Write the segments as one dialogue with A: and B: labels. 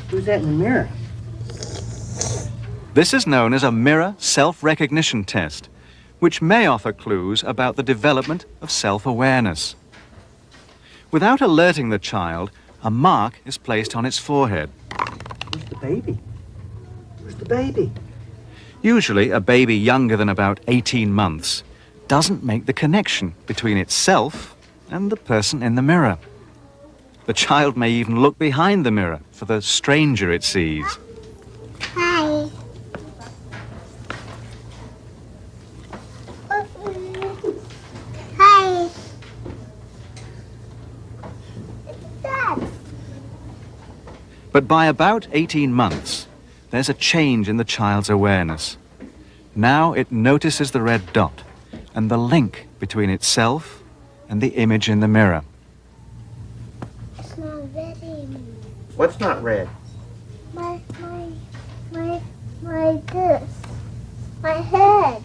A: Who's that in the mirror?
B: This is known as a mirror self-recognition test, which may offer clues about the development of self-awareness. Without alerting the child, a mark is placed on its forehead.
A: Where's the baby? Where's the baby?
B: Usually, a baby younger than about 18 months doesn't make the connection between itself and the person in the mirror. The child may even look behind the mirror for the stranger it sees.
C: Hi. Hi. Dad.
B: But by about 18 months, there's a change in the child's awareness. Now it notices the red dot and the link between itself and the image in the mirror.
C: It's not ready.
A: What's not red?
C: My this. My head.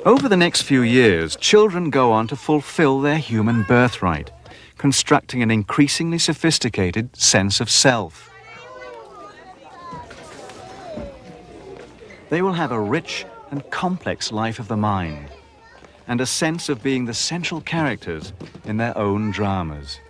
B: Over the next few years, children go on to fulfill their human birthright, constructing an increasingly sophisticated sense of self. They will have a rich and complex life of the mind, and a sense of being the central characters in their own dramas.